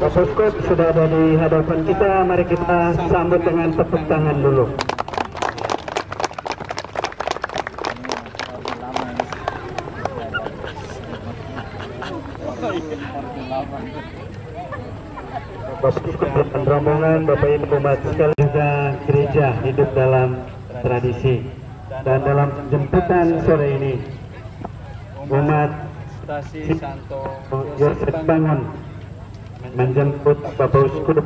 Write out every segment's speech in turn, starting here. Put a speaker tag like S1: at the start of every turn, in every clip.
S1: Bapak Skop sudah ada di hadapan kita, mari kita sambut dengan tepuk tangan dulu. Bapak Skop dan rombongan, Bapak Ibu umat sekalian, juga gereja hidup dalam tradisi. Dan dalam jemputan sore ini, umat Yosef Bangun menjemput Bapak Uskup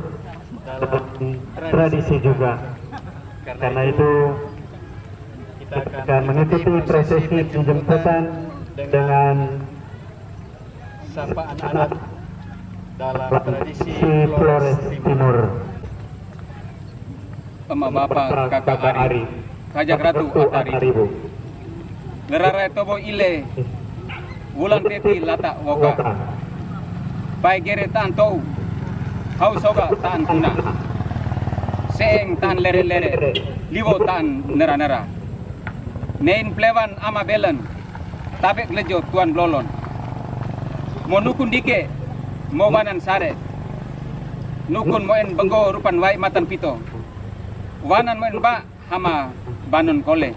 S1: dalam tradisi juga. Karena itu kita akan mengikuti prosesi penjemputan dengan sapaan adat dalam tradisi Flores Timur.
S2: Emak bapak kakak Ari, kajak ratu Atari, lerara tobo ile, wulan teti lata woka, pai gere tan tou, hau soga tan kuna, seeng tan lere, liwo tan nera, nein plewan ama belen, tabek lejo tuan blolon, monukun dike, mobanan sare, nukun moen benggo rupan wai matan pito, wanan moen ba hama banun kole,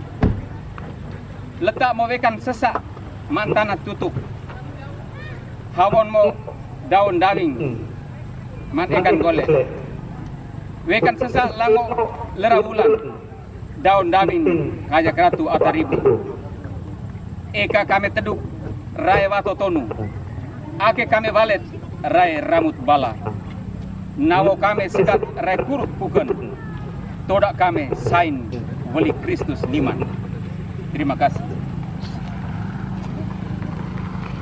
S2: letak mau wekan sesak mantanat tutup, hawon mau daun dawing man ikan kole, wekan sesak lango lera bulan daun dawing kajak ratu Ataribu, eka kami teduk rai wato tonu, ake kami valet rai ramut bala, nawo kami sikat rai kurut puken, todak kami sain wali Kristus liman. Terima kasih.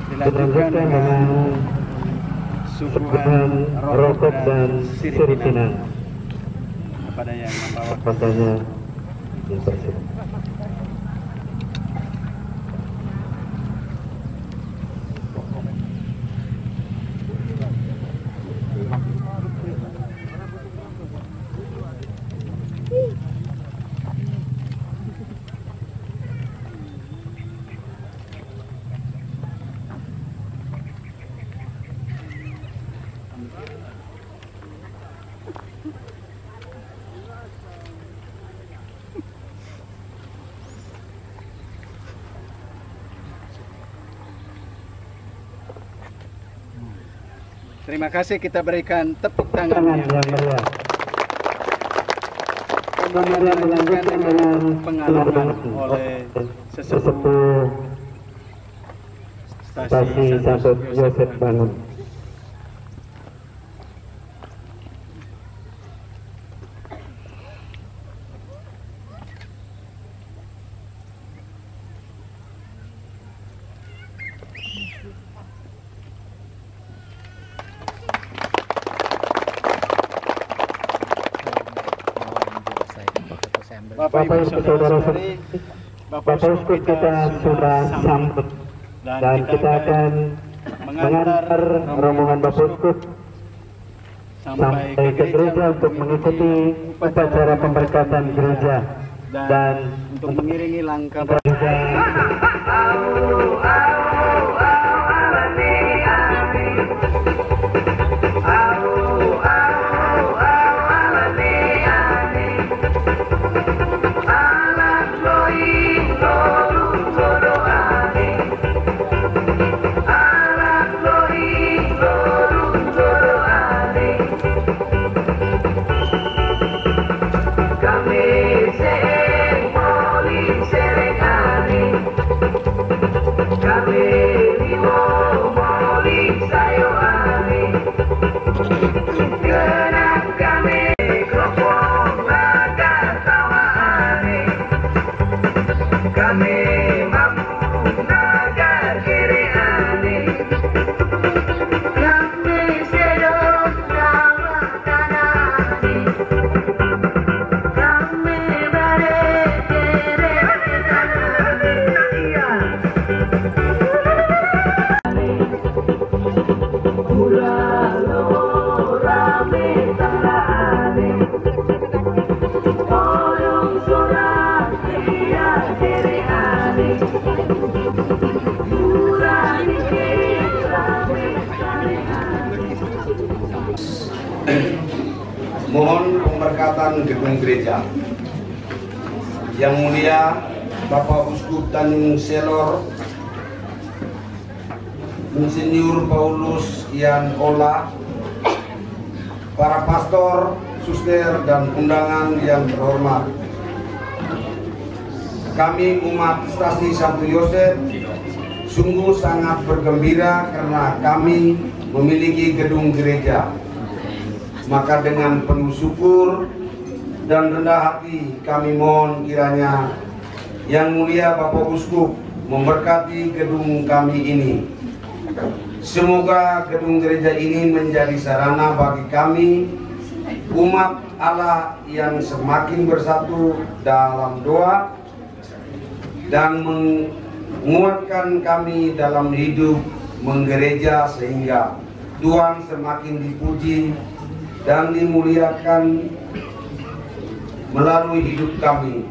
S1: Dilanjutkan dengan suguhan rokok dan siripinang
S2: kepada yang membawa
S1: katanya dipersilakan.
S2: Terima kasih, kita berikan tepuk tangan yang
S1: meriah. Kemudian melanjutkan dengan
S2: pengalaman oleh
S1: sesepuh stasi Santo Yosef Bangun. Bapak Ibu saudara-saudari, Bapak Uskup kita sudah sambut dan kita akan mengantar rombongan Bapak Uskup sampai ke gereja untuk mengikuti upacara pemberkatan gereja dan
S2: untuk mengiringi langkah
S1: gereja.
S3: Mohon pemberkatan gedung gereja. Yang mulia Bapak Uskup Tanjung Selor, Insinyur Paulus Ian Ola, para pastor, suster, dan undangan yang terhormat. Kami umat Stasi Santo Yosef sungguh sangat bergembira karena kami memiliki gedung gereja. Maka dengan penuh syukur dan rendah hati kami mohon kiranya Yang Mulia Bapak Uskup memberkati gedung kami ini. Semoga gedung gereja ini menjadi sarana bagi kami umat Allah yang semakin bersatu dalam doa dan menguatkan kami dalam hidup menggereja sehingga Tuhan semakin dipuji dan dimuliakan melalui hidup kami.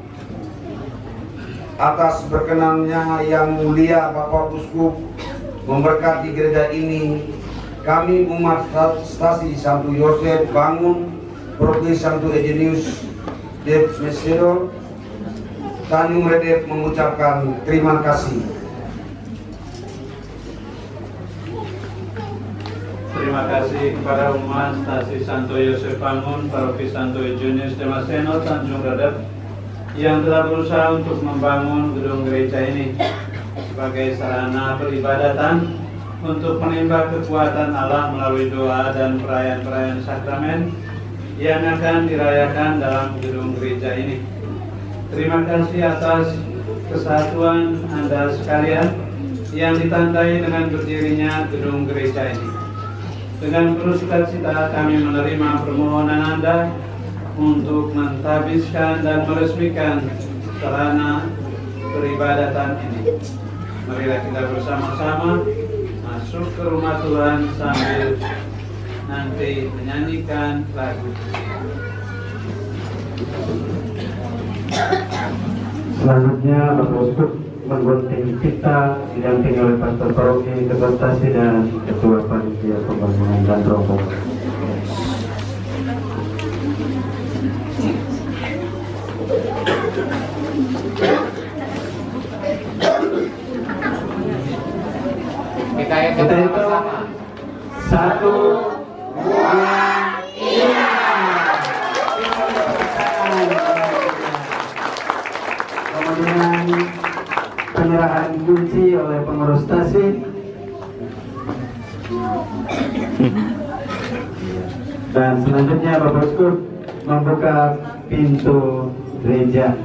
S3: Atas berkenannya Yang Mulia Bapak Uskup memberkati gereja ini, kami umat Stasi Santo Yosef Bangun Provinsi Santo Eugenius Dep Mesero Tanjung Redep mengucapkan terima kasih.
S4: Terima kasih kepada umat Stasi Santo Yosef Bangun Paroki Santo Eugenius de Maseno Tanjung Redep yang telah berusaha untuk membangun gedung gereja ini sebagai sarana peribadatan untuk menimba kekuatan Allah melalui doa dan perayaan-perayaan sakramen yang akan dirayakan dalam gedung gereja ini. Terima kasih atas kesatuan Anda sekalian yang ditandai dengan berdirinya gedung gereja ini. Dengan penuh sukacita kami menerima permohonan Anda untuk mentahbiskan dan meresmikan sarana peribadatan ini. Marilah kita bersama-sama masuk ke rumah Tuhan sambil nanti menyanyikan lagu.
S1: Selanjutnya Bapak Uskup menggunting pita didampingi oleh Pastor Paroki Ketua Stasi dan Ketua Panitia Pembangunan dan Rombongan. Kita itu 1, 2, 3. Kemudian penyerahan kunci oleh pengurus stasi. Dan selanjutnya Bapak Uskup membuka pintu gereja.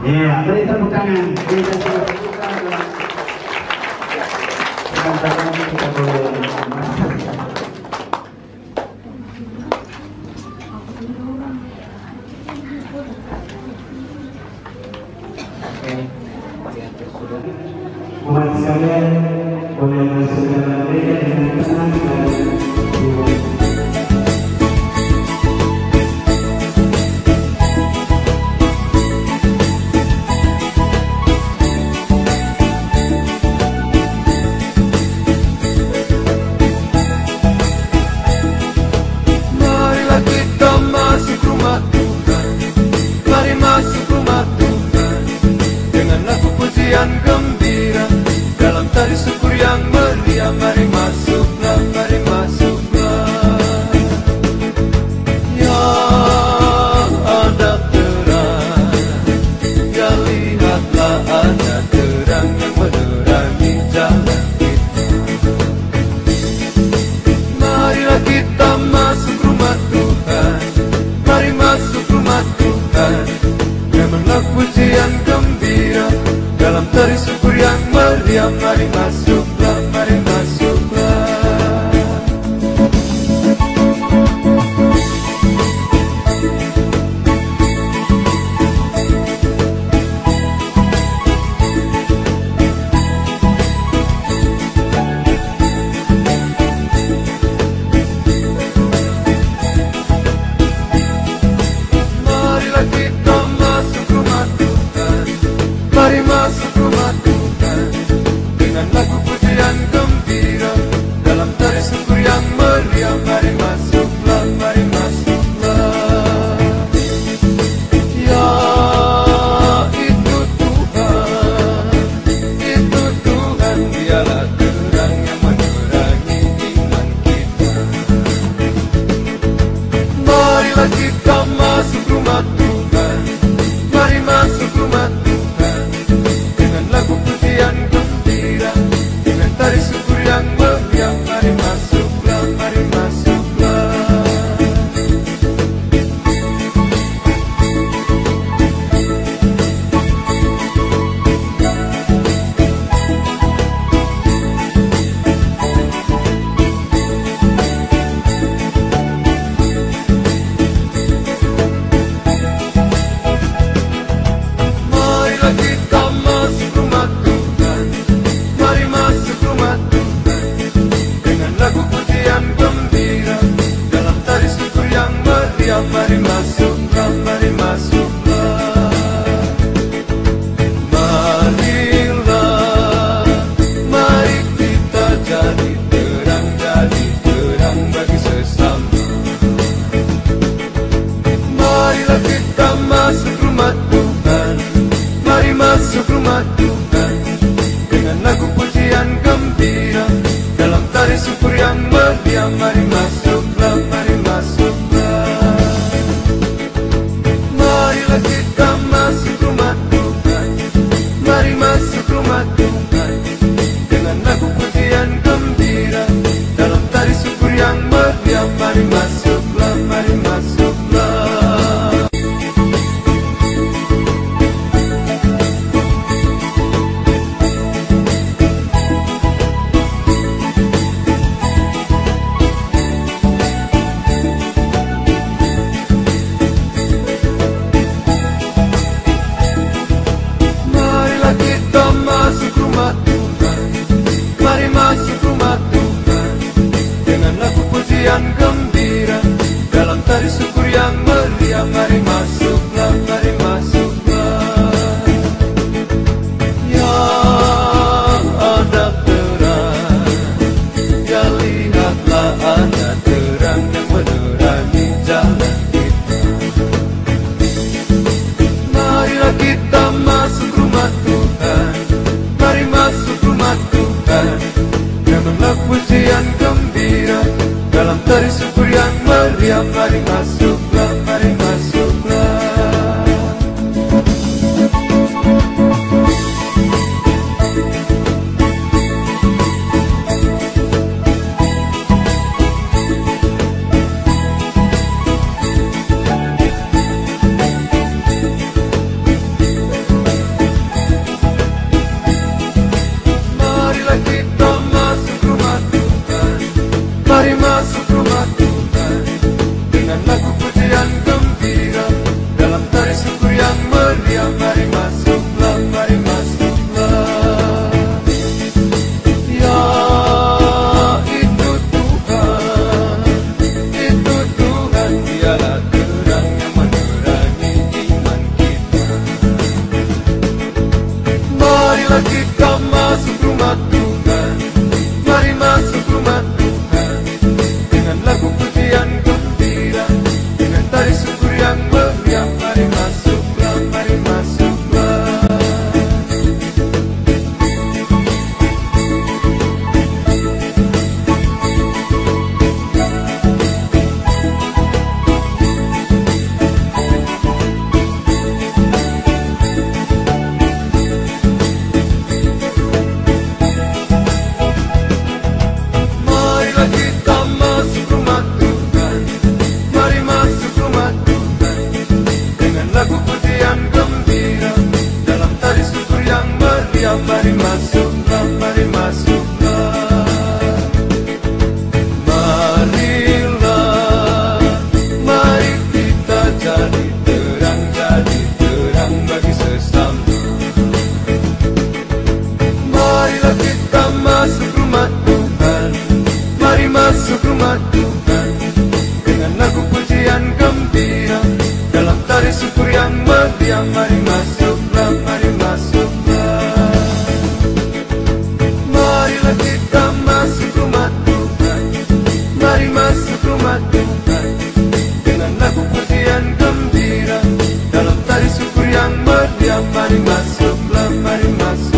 S1: Ya, beri tepuk tangan. Beri tepuk tangan. Dengan tangan kita boleh masuk. Umat sekalian boleh masuk dalam gereja dengan tenang dan jiwa.
S5: tari syukur yang meriah, mari masuklah, mari masuklah. Marilah kita masuk rumah Tuhan, mari masuk rumah Tuhan, dengan lagu pujian gembira, dalam tari syukur yang meriah, mari masuklah, mari masuklah. Gembira dalam tari syukur yang meriah, mari masuklah, mari masuklah. Ya ada terang, ya lihatlah ada terang yang menerangi jalan kita. Marilah kita masuk rumah Tuhan, mari masuk rumah Tuhan, denganlah pujian gembira dalam tari syukur yang meriah, mari masuklah, mari masuklah. Marilah kita masuk rumah Tuhan, mari masuk rumah Tuhan, dengan lagu pujian gembira, dalam tari syukur yang meriah, mari masuklah, mari masuklah. Ya itu Tuhan, dialah terang yang menerangi iman kita. Marilah kita masuk rumah Tuhan, mari masuk rumah Tuhan, dengan lagu pujian gembira, dengan tari syukur yang meriah, mari masuklah, mari masuklah. Marilah kita masuk rumah Tuhan, mari masuk rumah Tuhan, dengan lagu pujian gembira, dalam tari syukur yang meriah, mari masuklah, mari masuklah. Marilah, mari kita jadi terang bagi sesama. Marilah kita masuk rumah Tuhan, mari masuk rumah Tuhan, dengan lagu pujian gembira, dalam tari syukur yang meriah, mari masuklah, mari masuklah. Marilah kita masuk rumah Tuhan, mari masuk rumah Tuhan, dengan lagu pujian gembira, dalam tari syukur yang meriah, mari masuklah, mari masuklah.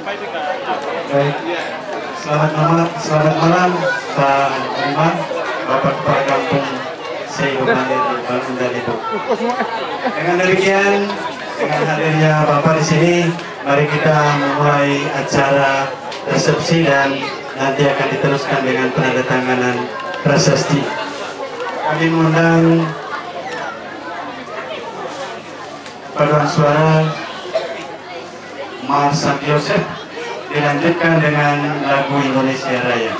S1: Baik, selamat malam Pak Iman, Bapak Kepala Kampung Seidomani Bangun dan Ibu. Dengan demikian, dengan hadirnya Bapak di sini, mari kita memulai acara resepsi dan nanti akan diteruskan dengan penandatanganan prasasti. Kami mengundang paduan suara Mas Santo Yosef, dilanjutkan dengan lagu Indonesia Raya.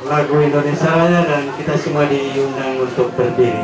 S1: Lagu Indonesia Raya dan kita semua diundang untuk berdiri.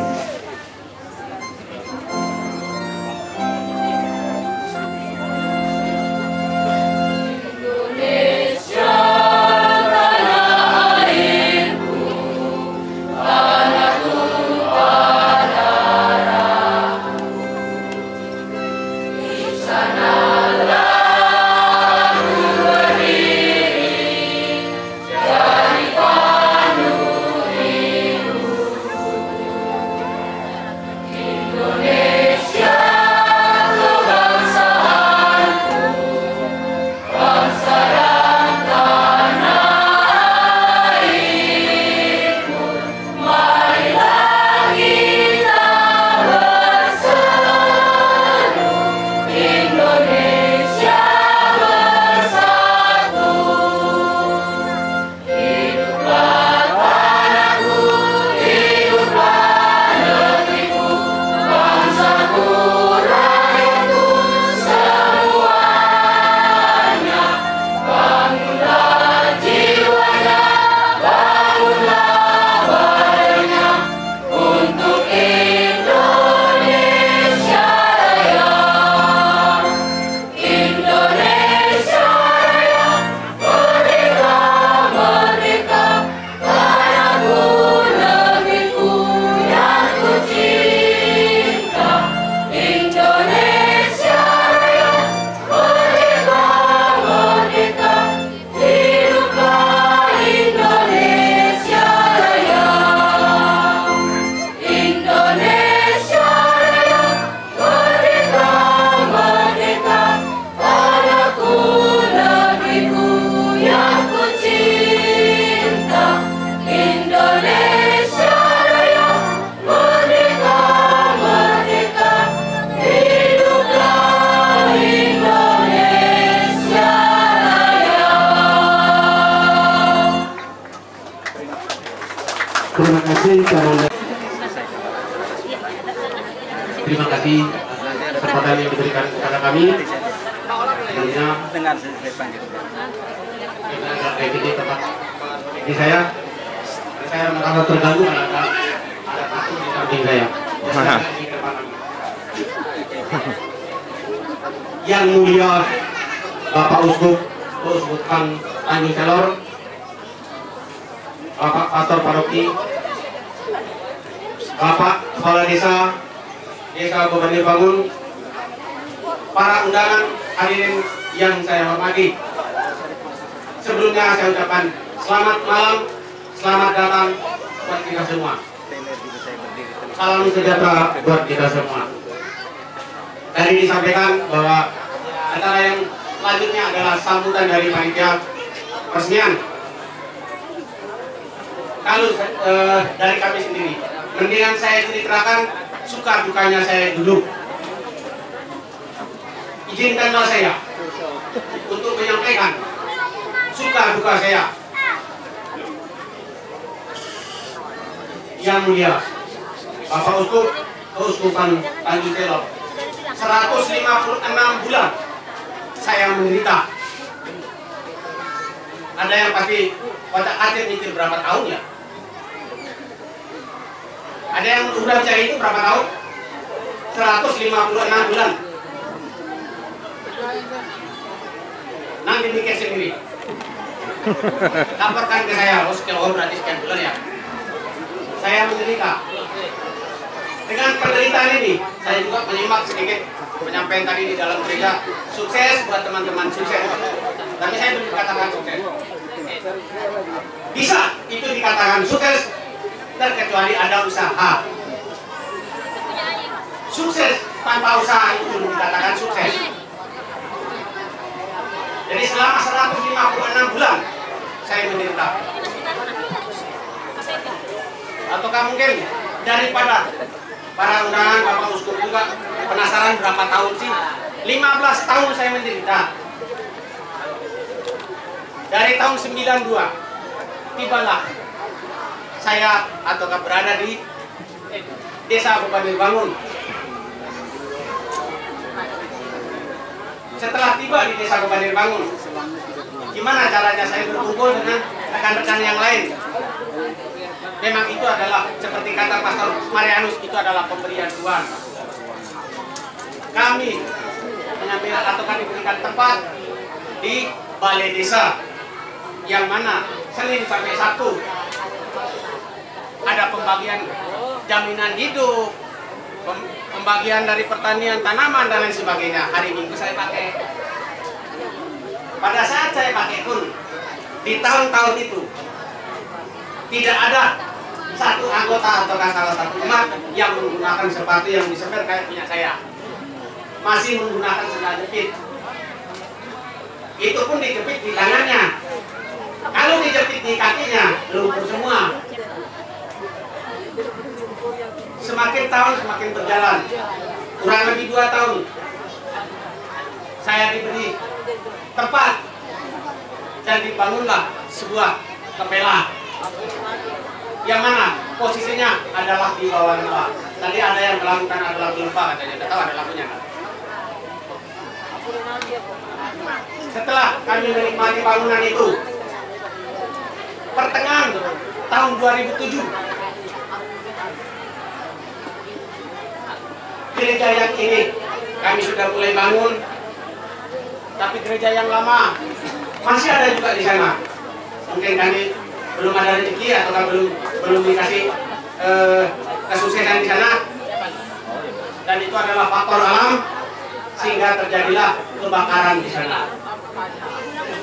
S1: Terima kasih kepada
S6: Terima kasih atas kesempatan yang diberikan kepada kami. Tentunya
S2: Dengar saya panggil.
S6: kita agak revisi tempat di saya merasa terganggu karena ada kasus di samping saya. Yang mulia Bapak Uskup Kang Tanjung Selor, Bapak Pastor Paroki, Bapak Kepala Desa Gubernur Bangun, para undangan hadirin yang saya hormati. Sebelumnya saya ucapkan selamat malam, selamat datang buat kita semua. Salam sejahtera buat kita semua. Tadi disampaikan bahwa antara yang selanjutnya adalah sambutan dari panitia peresmian. Kalau dari kami sendiri, mendingan saya ceritakan suka dukanya saya dulu. Izinkanlah saya untuk menyampaikan suka duka saya. Yang mulia Bapak Uskup Keuskupan Tanjung Selor, 156 bulan saya menderita. Ada yang pasti kotak-katik mikir berapa tahun ya? Ada yang udah bisa itu berapa tahun? 156 bulan. Nanti mikir sendiri. Laporkan ke saya, oh berarti sekian bulan ya. Saya menderita. Dengan penderitaan ini, saya juga menyimak sedikit penyampaian tadi di dalam gereja. Sukses buat teman-teman, sukses. Tapi saya belum dikatakan sukses. Bisa itu dikatakan sukses terkecuali ada usaha. Sukses tanpa usaha itu belum dikatakan sukses. Jadi selama 156 bulan saya menderita. Ataukah mungkin daripada para undangan Bapak Uskup juga penasaran berapa tahun sih? 15 tahun saya menderita. Dari tahun 92 tibalah saya ataukah berada di Desa Gubernur Bangun. Setelah tiba di Desa Gubernur Bangun, gimana caranya saya berkumpul dengan rekan-rekan yang lain? Memang itu adalah seperti kata Pastor Marianus, itu adalah pemberian Tuhan. Kami mengambil atau kami berikan tempat di balai desa, yang mana Senin sampai Sabtu ada pembagian jaminan hidup, pembagian dari pertanian, tanaman dan lain sebagainya. Hari Minggu saya pakai. Pada saat saya pakai pun di tahun-tahun itu tidak ada satu anggota atau salah satu umat yang menggunakan sepatu yang disemer kayak punya saya. Masih menggunakan sandal jepit. Itu pun dijepit di tangannya. Kalau dijepit di kakinya, lumpur semua. Semakin tahun semakin berjalan. Kurang lebih 2 tahun. Saya diberi tempat dan dibangunlah sebuah kapela. Yang mana posisinya adalah di bawah lembah. Tadi ada yang melakukan adalah lembah katanya. Tidak tahu ada lagunya kan? Setelah kami menikmati bangunan itu, pertengahan tahun 2007, gereja yang ini kami sudah mulai bangun, tapi gereja yang lama masih ada juga di sana. Mungkin kami belum ada rezeki atau belum dikasih kesuksesan di sana, dan itu adalah faktor alam sehingga terjadilah kebakaran di sana.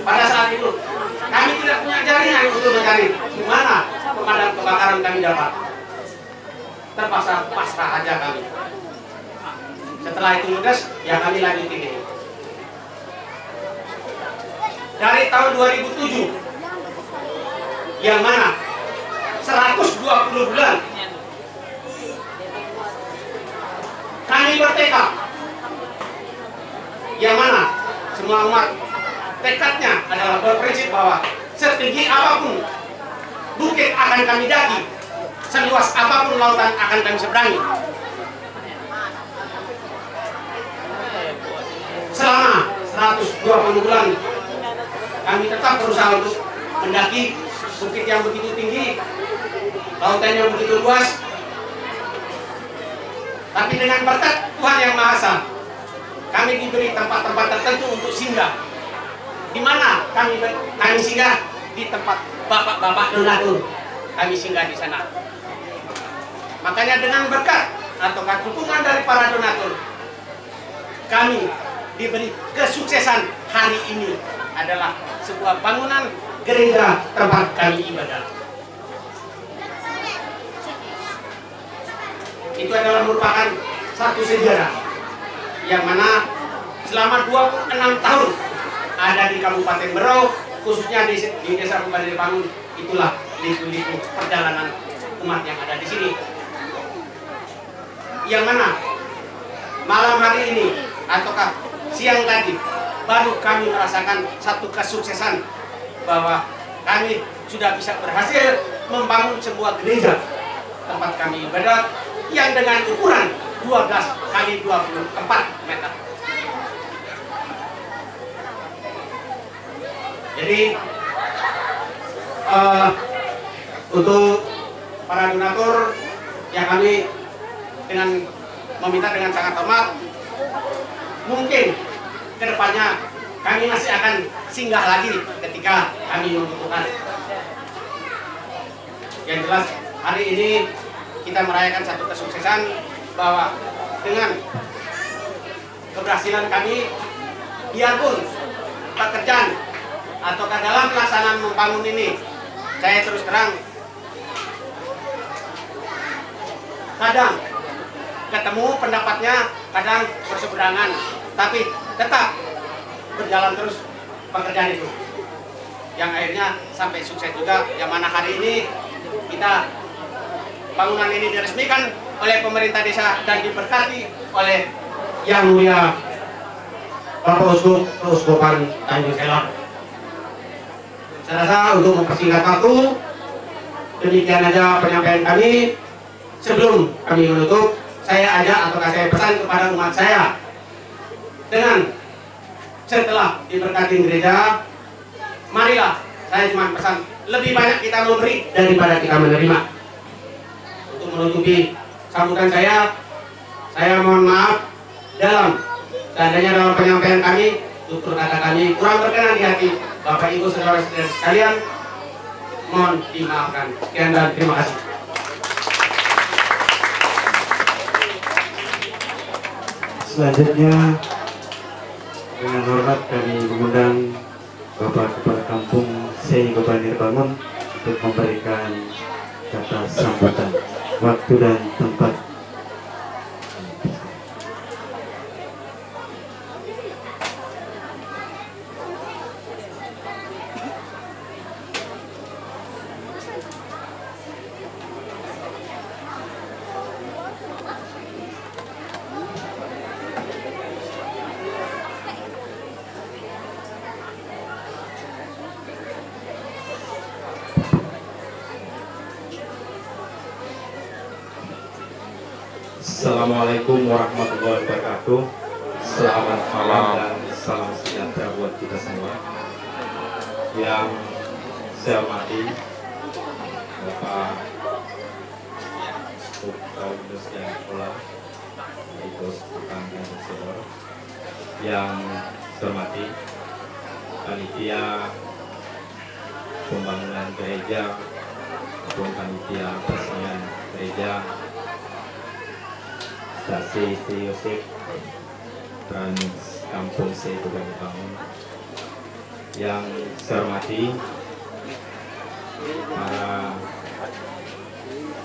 S6: Pada saat itu kami tidak punya jaringan untuk mencari di mana pemadam kebakaran kami dapat. Terpaksa pasrah aja kami. Setelah itu ludes, ya kami lanjutin ini. Dari tahun 2007, yang mana 120 bulan kami bertekad, yang mana semua umat tekadnya adalah berprinsip bahwa setinggi apapun bukit akan kami daki, seluas apapun lautan akan kami seberangi. Selama 120 bulan kami tetap berusaha untuk mendaki bukit yang begitu tinggi, lautan yang begitu luas. Tapi dengan berkat Tuhan Yang Maha Esa, kami diberi tempat-tempat tertentu untuk singgah. Di mana kami singgah? Di tempat bapak-bapak donatur. Kami singgah di sana. Makanya dengan berkat atau dukungan dari para donatur, kami diberi kesuksesan hari ini adalah sebuah bangunan gereja tempat kami ibadah. Itu adalah merupakan satu sejarah yang mana selama 26 tahun ada di Kabupaten Berau, khususnya di Desa Kabupaten Bangun. Itulah liku-liku perjalanan umat yang ada di sini. Yang mana malam hari ini ataukah siang tadi baru kami merasakan satu kesuksesan bahwa kami sudah bisa berhasil membangun sebuah gereja tempat kami ibadah yang dengan ukuran 12 kali 24 meter. Jadi untuk para donatur yang kami dengan meminta dengan sangat hormat, mungkin kedepannya kami masih akan singgah lagi ketika kami membutuhkan. Yang jelas hari ini kita merayakan satu kesuksesan bahwa dengan keberhasilan kami, biarpun pekerjaan atau dalam pelaksanaan membangun ini, saya terus terang kadang ketemu pendapatnya, kadang berseberangan, tapi tetap berjalan terus pekerjaan itu, yang akhirnya sampai sukses juga. Yang mana hari ini kita bangunan ini diresmikan oleh pemerintah desa dan diberkati oleh Yang Mulia Bapak Uskupan Tanjung Selor. Saya rasa untuk mempersingkat waktu, demikian aja penyampaian kami. Sebelum kami menutup, saya ajak atau saya pesan kepada umat saya, dengan setelah diberkati gereja, marilah, saya cuma pesan, lebih banyak kita memberi daripada kita menerima. Untuk menutupi sambutan saya mohon maaf seandainya dalam penyampaian kami, tutur kata kami kurang berkenan di hati Bapak Ibu saudara-saudara sekalian, mohon dimaafkan. Sekian dan terima kasih.
S1: Selanjutnya dengan hormat kami mengundang Bapak Kepala Kampung Sei Banir Bangun untuk memberikan kata sambutan. Waktu dan tempat.
S7: Assalamualaikum warahmatullahi wabarakatuh. Selamat malam dan salam sejahtera buat kita semua. Yang saya hormati Bapak Kaulus dan Pola itu Tanjung Selor. Yang saya hormati panitia pembangunan gereja maupun panitia peresmian gereja Stasi Yosef Trans Kampung Sei Banir Bangun. Yang saya hormati para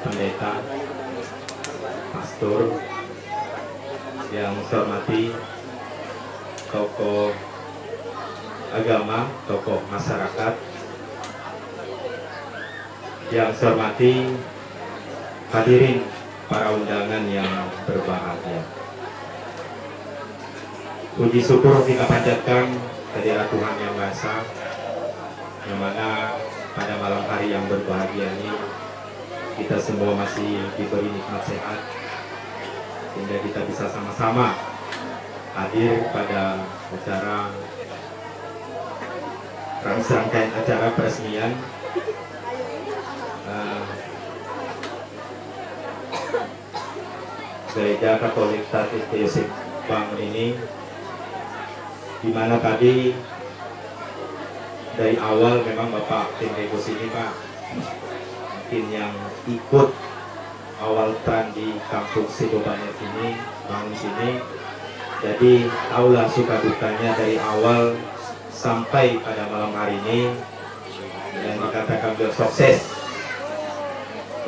S7: pendeta, pastor, yang saya hormati tokoh agama, tokoh masyarakat, yang saya hormati hadirin para undangan yang berbahagia. Puji syukur kita panjatkan kehadirat Tuhan Yang Maha Esa, yang mana pada malam hari yang berbahagia ini kita semua masih diberi nikmat sehat, sehingga kita bisa sama-sama hadir pada acara rangkaian acara peresmian Gereja Katolik Santo Yosef Bangun ini, di mana tadi dari awal memang Bapak tim Rebus ini Pak, mungkin yang ikut awal tran di kampung Sidobanyak ini, bangun sini, jadi tahulah suka dukanya dari awal sampai pada malam hari ini, yang dikatakan beliau sukses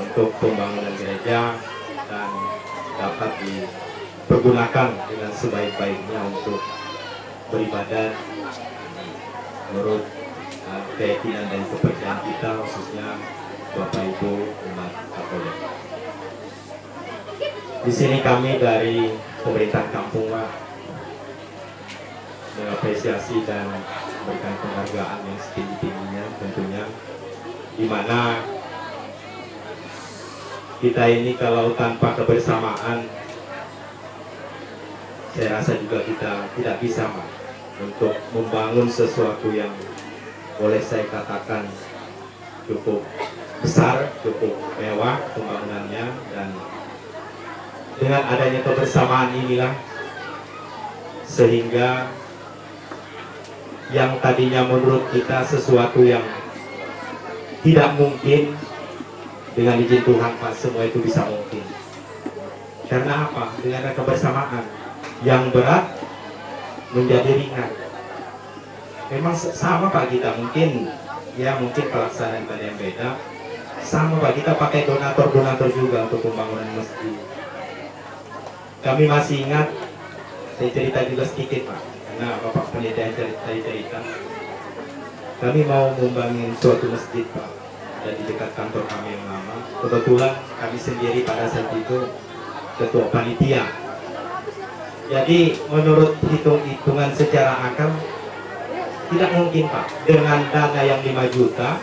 S7: untuk pembangunan gereja dan dapat dipergunakan dengan sebaik-baiknya untuk beribadah menurut keyakinan dan kepercayaan kita, khususnya Bapak Ibu umat Katolik. Di sini kami dari pemerintah kampung Pak mengapresiasi dan memberikan penghargaan yang setinggi-tingginya tentunya, di mana kita ini kalau tanpa kebersamaan saya rasa juga kita tidak bisa Pak untuk membangun sesuatu yang boleh saya katakan cukup besar, cukup mewah pembangunannya, dan dengan adanya kebersamaan inilah sehingga yang tadinya menurut kita sesuatu yang tidak mungkin, dengan izin Tuhan Pak semua itu bisa mungkin. Karena apa? Dengan kebersamaan yang berat menjadi ringan. Memang sama Pak kita, mungkin ya mungkin pelaksanaan yang beda, sama Pak kita pakai donatur juga untuk pembangunan masjid. Kami masih ingat, saya cerita juga sedikit Pak, karena Bapak Pendeta cerita, kami mau membangun suatu masjid Pak, dan di dekat kantor kami yang lama. Kebetulan kami sendiri pada saat itu ketua panitia. Jadi menurut hitungan secara akal tidak mungkin Pak, dengan dana yang 5 juta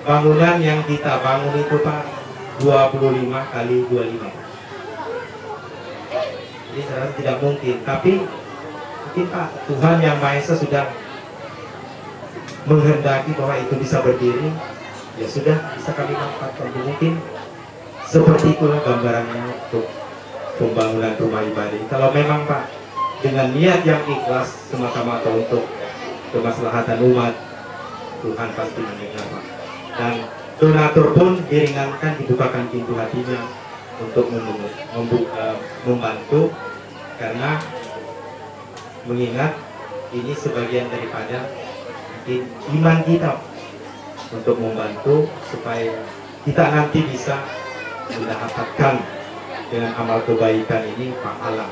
S7: bangunan yang kita bangun itu Pak 25 kali 25. Jadi saya rasa tidak mungkin, tapi mungkin Pak Tuhan yang Maha Esa sudah menghendaki bahwa itu bisa berdiri. Ya sudah, bisa kami manfaatkan. Mungkin seperti itulah gambarannya untuk pembangunan rumah ibadah. Kalau memang Pak dengan niat yang ikhlas semata-mata untuk kemaslahatan umat, Tuhan pasti mendengar Pak. Dan donatur pun diringankan, dibukakan pintu hatinya untuk membantu, karena mengingat ini sebagian daripada mungkin iman kita untuk membantu supaya kita nanti bisa mendapatkan dengan amal kebaikan ini pahala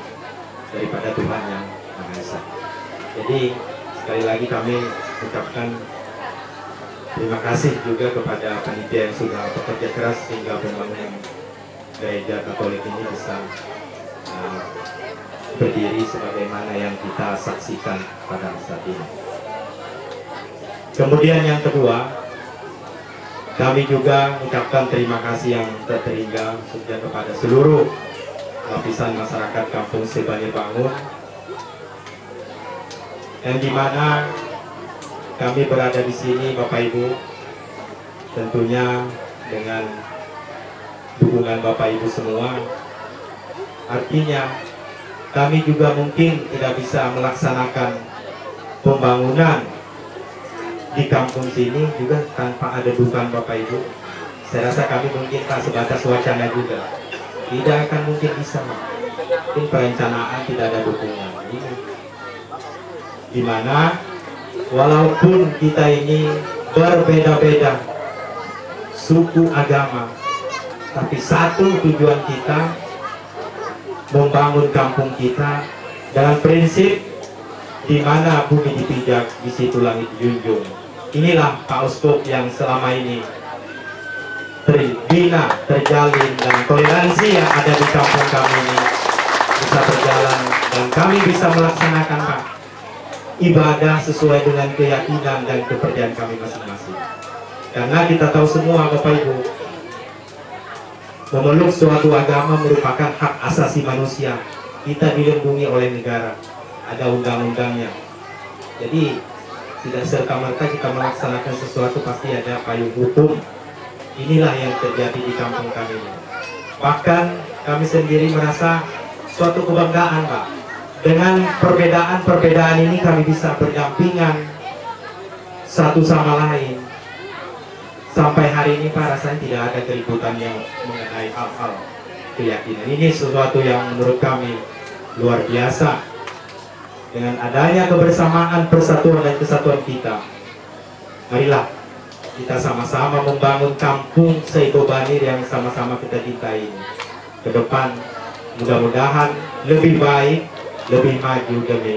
S7: daripada Tuhan yang Maha Esa. Jadi sekali lagi kami ucapkan terima kasih juga kepada panitia yang sudah bekerja keras sehingga pembangunan gereja Katolik ini bisa berdiri sebagaimana yang kita saksikan pada saat ini. Kemudian yang kedua, kami juga mengucapkan terima kasih yang terhingga khususnya kepada seluruh lapisan masyarakat Kampung Sebani Bangun, yang dimana kami berada di sini Bapak Ibu, tentunya dengan dukungan Bapak Ibu semua. Artinya kami juga mungkin tidak bisa melaksanakan pembangunan di kampung sini juga tanpa ada dukungan Bapak Ibu. Saya rasa kami mungkin tak sebatas wacana juga, tidak akan mungkin bisa. Mungkin perencanaan tidak ada dukungan ini, dimana walaupun kita ini berbeda-beda suku agama, tapi satu tujuan kita membangun kampung kita dengan prinsip di mana bumi dipijak, di situ langit dijunjung. Inilah Pak Uskup yang selama ini terbina, terjalin, dan toleransi yang ada di kampung kami ini bisa berjalan, dan kami bisa melaksanakan Pak ibadah sesuai dengan keyakinan dan kepercayaan kami masing-masing. Karena kita tahu semua Bapak Ibu, memeluk suatu agama merupakan hak asasi manusia. Kita dilindungi oleh negara, ada undang-undangnya. Jadi tidak serta-merta kita melaksanakan sesuatu pasti ada payung hukum. Inilah yang terjadi di kampung kami. Bahkan kami sendiri merasa suatu kebanggaan, Pak. Dengan perbedaan-perbedaan ini kami bisa berdampingan satu sama lain. Sampai hari ini Pak, rasanya tidak ada keributan yang mengenai hal-hal keyakinan. Ini sesuatu yang menurut kami luar biasa. Dengan adanya kebersamaan, persatuan dan kesatuan kita, marilah kita sama-sama membangun kampung Seibo Banir yang sama-sama kita cintai ini. Ke depan mudah-mudahan lebih baik, lebih maju demi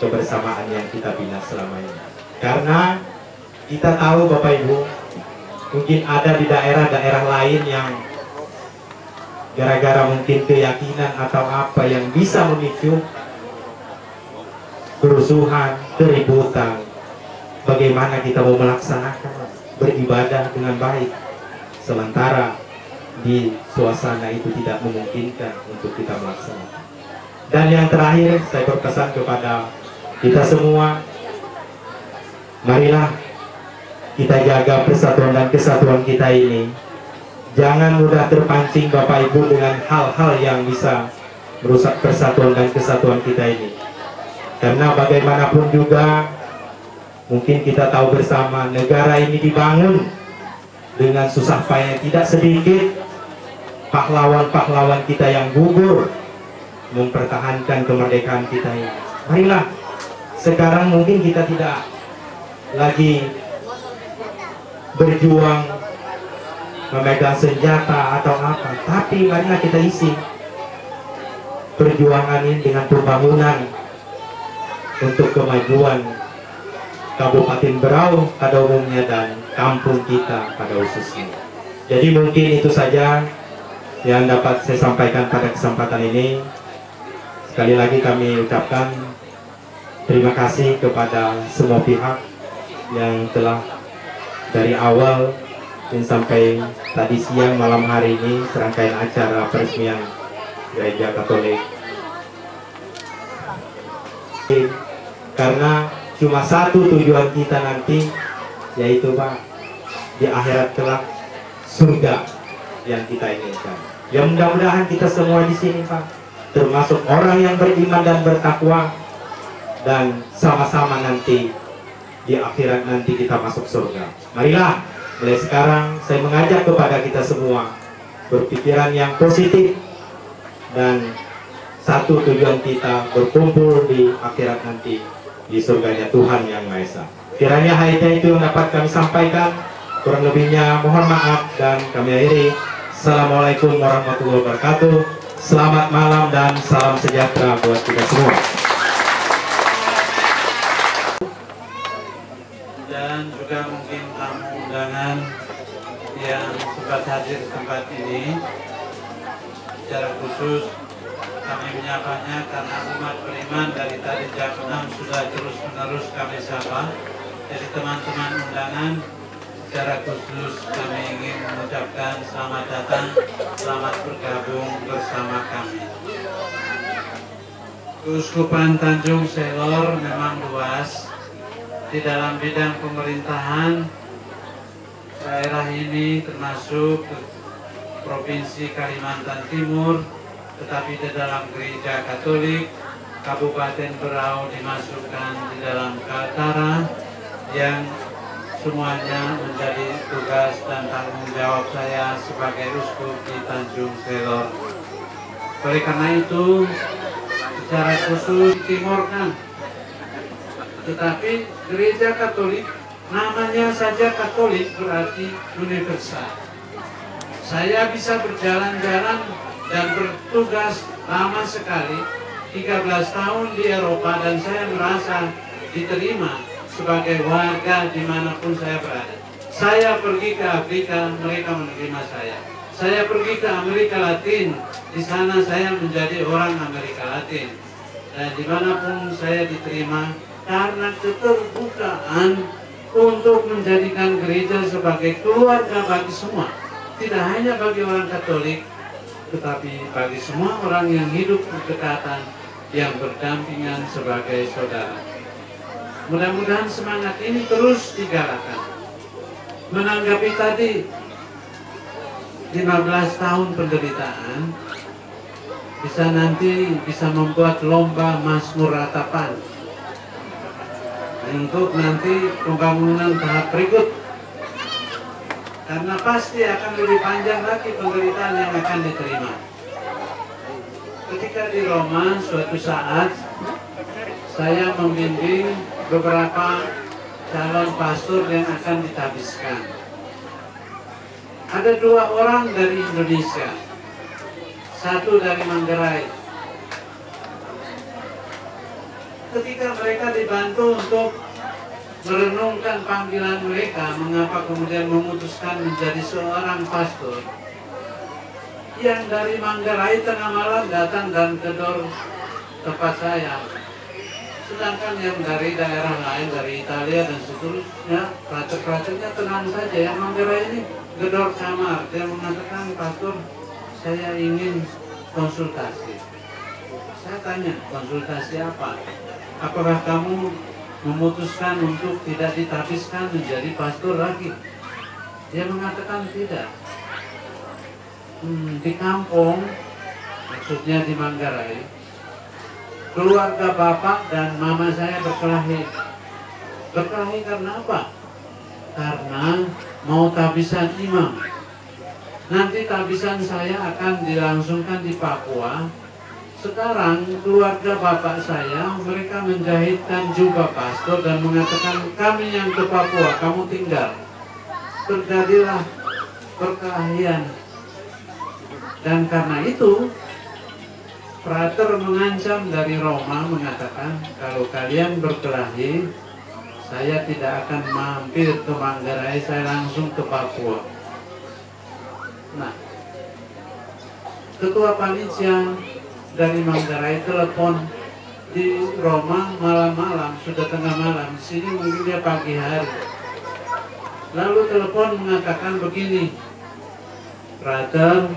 S7: kebersamaan yang kita bina selama ini. Karena kita tahu Bapak Ibu, mungkin ada di daerah-daerah lain yang gara-gara mungkin keyakinan atau apa yang bisa memicu kerusuhan, keributan. Bagaimana kita mau melaksanakan beribadah dengan baik, sementara di suasana itu tidak memungkinkan untuk kita melaksanakan. Dan yang terakhir, saya berpesan kepada kita semua, marilah kita jaga persatuan dan kesatuan kita ini. Jangan mudah terpancing Bapak Ibu dengan hal-hal yang bisa merusak persatuan dan kesatuan kita ini. Karena bagaimanapun juga, mungkin kita tahu bersama, negara ini dibangun dengan susah payah. Tidak sedikit pahlawan-pahlawan kita yang gugur mempertahankan kemerdekaan kita ini. Marilah, sekarang mungkin kita tidak lagi berjuang memegang senjata atau apa, tapi marilah kita isi perjuangan ini dengan pembangunan untuk kemajuan Kabupaten Berau pada umumnya dan kampung kita pada khususnya. Jadi mungkin itu saja yang dapat saya sampaikan pada kesempatan ini. Sekali lagi kami ucapkan terima kasih kepada semua pihak yang telah dari awal dan sampai tadi siang malam hari ini serangkaian acara peresmian Gereja Katolik. Karena cuma satu tujuan kita nanti, yaitu Pak, di akhirat kelak surga yang kita inginkan. Ya mudah-mudahan kita semua di sini Pak, termasuk orang yang beriman dan bertakwa, dan sama-sama nanti di akhirat nanti kita masuk surga. Marilah mulai sekarang saya mengajak kepada kita semua berpikiran yang positif, dan satu tujuan kita berkumpul di akhirat nanti di surganya Tuhan Yang Maha Esa. Kiranya hanya itu yang dapat kami sampaikan. Kurang lebihnya mohon maaf dan kami akhiri. Assalamualaikum warahmatullahi wabarakatuh. Selamat malam dan salam sejahtera buat kita semua.
S4: Dan juga mungkin tamu undangan yang sempat hadir di tempat ini, secara khusus kami menyapanya karena umat beriman dari tadi jam 6 sudah terus-menerus kami sapa. Jadi teman-teman undangan, secara khusus kami ingin mengucapkan selamat datang, selamat bergabung bersama kami. Keuskupan Tanjung Selor memang luas. Di dalam bidang pemerintahan, daerah ini termasuk Provinsi Kalimantan Timur, tetapi di dalam Gereja Katolik Kabupaten Berau dimasukkan di dalam Kaltara, yang semuanya menjadi tugas dan tanggung jawab saya sebagai uskup di Tanjung Selor. Oleh karena itu, secara khusus Timur kan, tetapi Gereja Katolik namanya saja Katolik berarti universal. Saya bisa berjalan-jalan dan bertugas lama sekali, 13 tahun di Eropa, dan saya merasa diterima sebagai warga dimanapun saya berada. Saya pergi ke Afrika, mereka menerima saya. Saya pergi ke Amerika Latin, di sana saya menjadi orang Amerika Latin. Dan dimanapun saya diterima karena keterbukaan untuk menjadikan gereja sebagai keluarga bagi semua, tidak hanya bagi orang Katolik, tetapi bagi semua orang yang hidup berdekatan, yang berdampingan sebagai saudara. Mudah-mudahan semangat ini terus digalakan. Menanggapi tadi 15 tahun penderitaan, bisa membuat lomba Mazmur Ratapan untuk nanti pembangunan tahap berikut, karena pasti akan lebih panjang lagi penderitaan yang akan diterima. Ketika di Roma, suatu saat saya membimbing beberapa calon pastor yang akan ditabiskan. Ada 2 orang dari Indonesia, 1 dari Manggarai. Ketika mereka dibantu untuk merenungkan panggilan mereka, mengapa kemudian memutuskan menjadi seorang pastor, yang dari Manggarai tengah malam datang dan gedor tempat saya, sedangkan yang dari daerah lain, dari Italia dan seterusnya, prater-praternya tenang saja. Yang Manggarai ini gedor kamar, dia mengatakan, "Pastor, saya ingin konsultasi." Saya tanya, konsultasi apa? Apakah kamu memutuskan untuk tidak ditabiskan menjadi pastor lagi? Dia mengatakan tidak. Di kampung, maksudnya di Manggarai, keluarga bapak dan mama saya berkelahi. Berkelahi karena apa? Karena mau tabisan imam. Nanti tabisan saya akan dilangsungkan di Papua. Sekarang keluarga bapak saya, mereka menjahitkan jubah pastor dan mengatakan, "Kami yang ke Papua, kamu tinggal." Terjadilah perkelahian. Dan karena itu, frater mengancam dari Roma, mengatakan, "Kalau kalian berkelahi, saya tidak akan mampir ke Manggarai, saya langsung ke Papua." Nah, ketua panitia dari Manggarai telepon di Roma malam-malam, sudah tengah malam, sini mungkin dia pagi hari. Lalu telepon mengatakan begini, "Frater,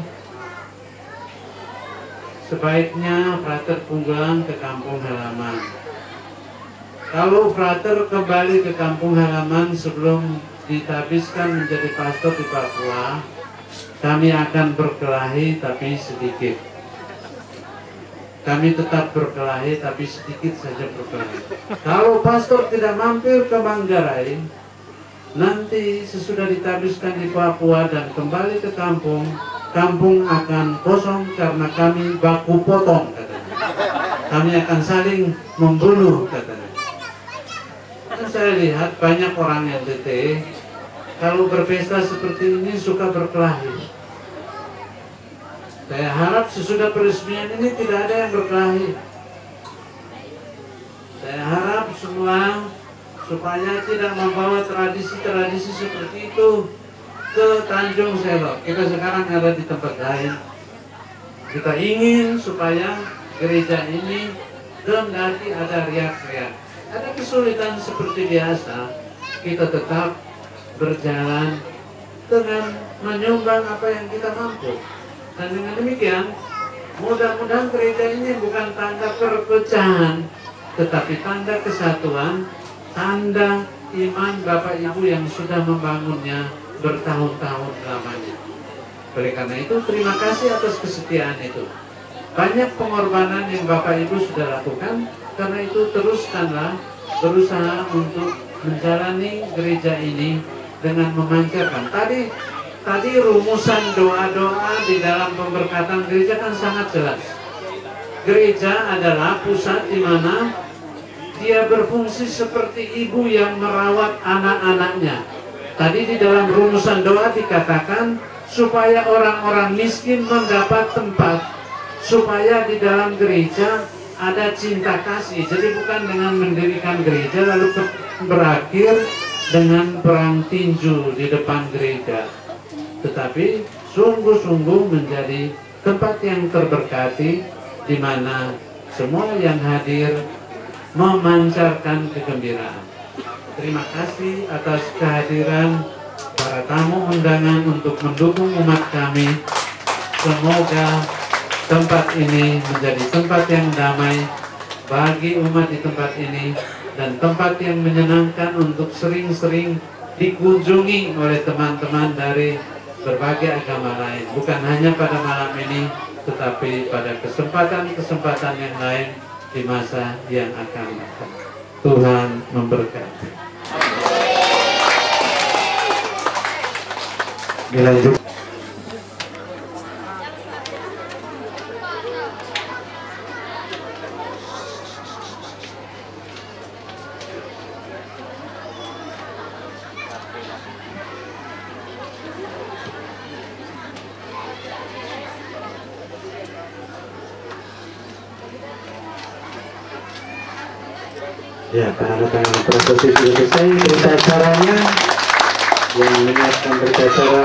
S4: sebaiknya frater pulang ke kampung halaman. Kalau frater kembali ke kampung halaman sebelum ditabiskan menjadi pastor di Papua, kami akan berkelahi tapi sedikit. Kami tetap berkelahi tapi sedikit saja berkelahi. Kalau pastor tidak mampir ke Manggarai, nanti sesudah ditabiskan di Papua dan kembali ke kampung, kampung akan kosong karena kami baku potong," katanya. "Kami akan saling membunuh," katanya. Dan saya lihat banyak orang LDT kalau berpesta seperti ini suka berkelahi. Saya harap sesudah peresmian ini tidak ada yang berkelahi. Saya harap semua supaya tidak membawa tradisi-tradisi seperti itu ke Tanjung Selok. Kita sekarang ada di tempat lain. Kita ingin supaya gereja ini kendati ada riak-riak, ada kesulitan seperti biasa, kita tetap berjalan dengan menyumbang apa yang kita mampu. Dan dengan demikian, mudah-mudahan gereja ini bukan tanda perpecahan, tetapi tanda kesatuan, tanda iman Bapak Ibu yang sudah membangunnya bertahun-tahun lamanya. Oleh karena itu, terima kasih atas kesetiaan itu. Banyak pengorbanan yang Bapak Ibu sudah lakukan, karena itu teruskanlah berusaha untuk menjalani gereja ini dengan memancarkan. Tadi rumusan doa-doa di dalam pemberkatan gereja kan sangat jelas. Gereja adalah pusat di mana dia berfungsi seperti ibu yang merawat anak-anaknya. Tadi di dalam rumusan doa dikatakan supaya orang-orang miskin mendapat tempat, supaya di dalam gereja ada cinta kasih. Jadi bukan dengan mendirikan gereja lalu berakhir dengan perang tinju di depan gereja, tetapi sungguh-sungguh menjadi tempat yang terberkati di mana semua yang hadir memancarkan kegembiraan.
S8: terima kasih atas kehadiran para tamu undangan untuk mendukung umat kami. Semoga tempat ini menjadi tempat yang damai bagi umat di tempat ini dan tempat yang menyenangkan untuk sering-sering dikunjungi oleh teman-teman dari berbagai agama lain. Bukan hanya pada malam ini, tetapi pada kesempatan-kesempatan yang lain di masa yang akan datang. Tuhan memberkati.
S1: Dilanjut. Ya, penandatanganan prosesi sudah selesai. Berita acaranya yang menyiapkan berita acara.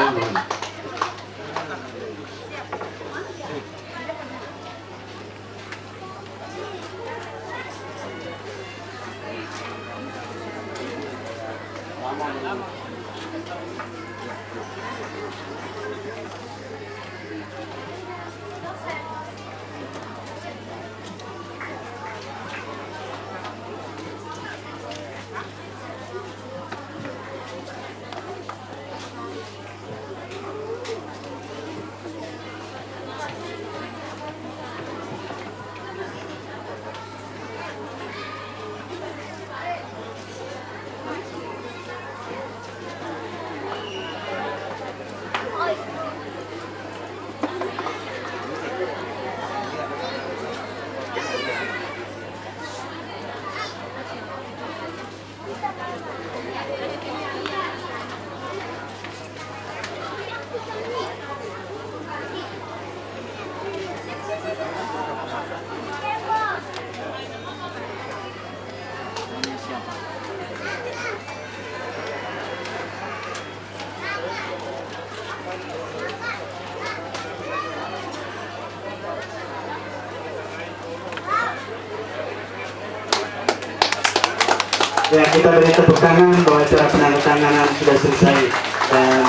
S1: Ya, kita beri tepuk tangan bahwa acara penandatanganan sudah selesai dan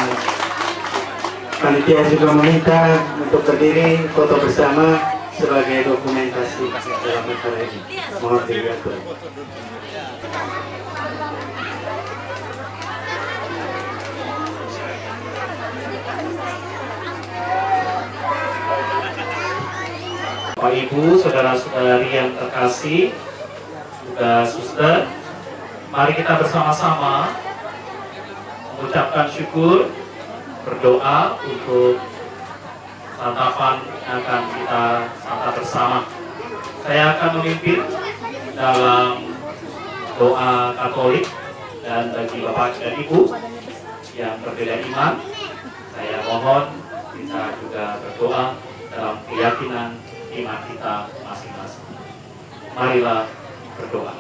S1: panitia juga meminta untuk berdiri foto bersama sebagai dokumentasi dalam acara ini. Mohon diatur.
S8: Bapak Ibu, saudara-saudari yang terkasih, juga suster, mari kita bersama-sama mengucapkan syukur, berdoa untuk santapan yang akan kita santap bersama. Saya akan memimpin dalam doa Katolik, dan bagi Bapak dan Ibu yang berbeda iman, saya mohon kita juga berdoa dalam keyakinan iman kita masing-masing. Marilah berdoa.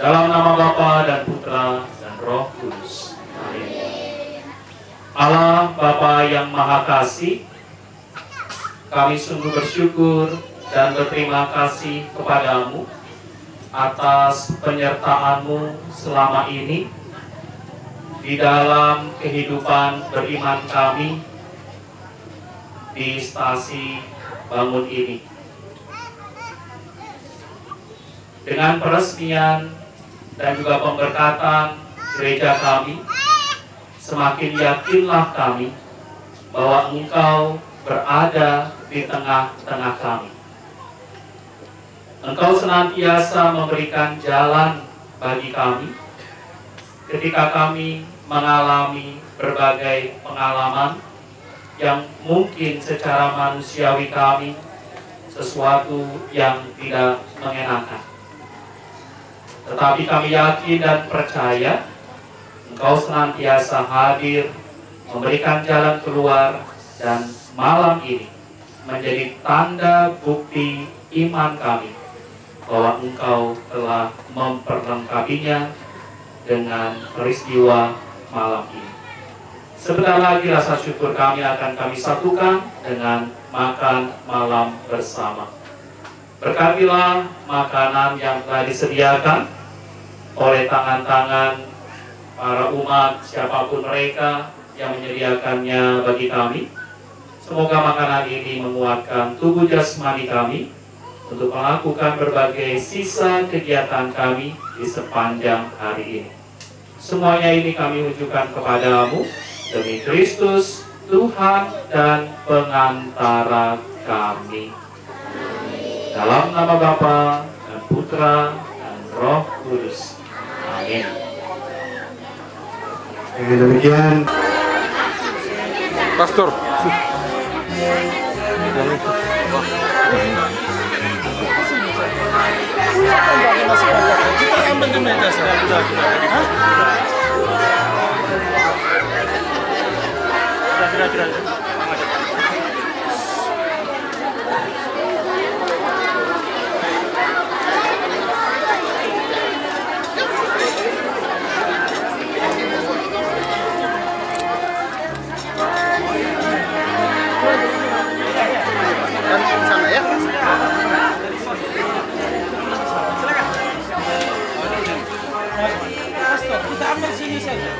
S8: Dalam nama Bapa dan Putra dan Roh Kudus. Amin. Allah Bapa yang Maha Kasih, kami sungguh bersyukur dan berterima kasih kepadamu atas penyertaan-Mu selama ini di dalam kehidupan beriman kami di stasi bangun ini. Dengan peresmian dan juga pemberkatan gereja kami, semakin yakinlah kami bahwa Engkau berada di tengah-tengah kami. Engkau senantiasa memberikan jalan bagi kami ketika kami mengalami berbagai pengalaman yang mungkin secara manusiawi kami sesuatu yang tidak mengenakan. Tetapi kami yakin dan percaya Engkau senantiasa hadir, memberikan jalan keluar, dan malam ini menjadi tanda bukti iman kami bahwa Engkau telah memperlengkapinya dengan peristiwa malam ini. Sebentar lagi rasa syukur kami akan kami satukan dengan makan malam bersama. Berkatilah makanan yang telah disediakan,
S9: oleh tangan-tangan para umat siapapun mereka yang menyediakannya bagi kami. Semoga makanan ini menguatkan tubuh jasmani kami untuk melakukan berbagai sisa kegiatan kami di sepanjang hari ini. Semuanya ini kami ujukan kepadamu demi Kristus, Tuhan dan pengantara kami. Dalam nama Bapa dan Putra dan Roh Kudus. Amin.
S1: Dengan demikian,
S2: Pastor. Kita ambil di meja sudah. Sana ya. Kita ambil sini saja.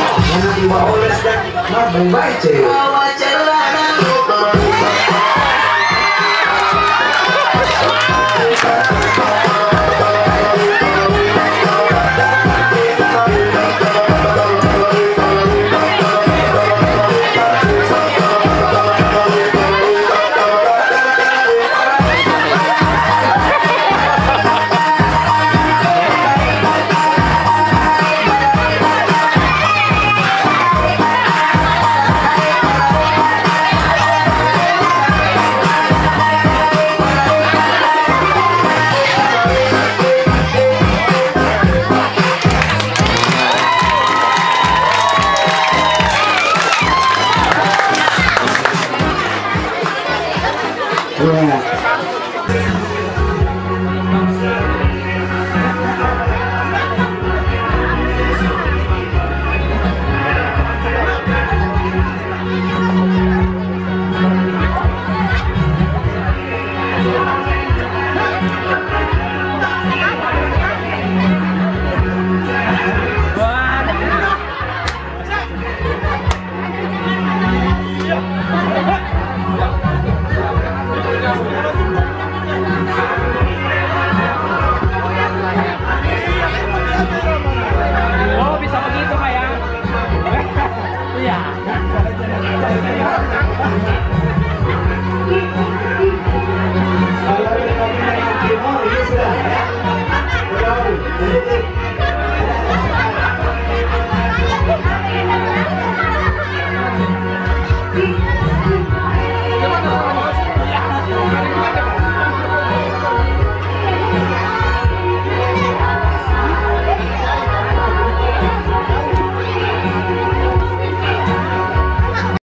S3: Yang dibaoles dan membaca.
S10: Oh, bisa begitu, Pak ya? Iya.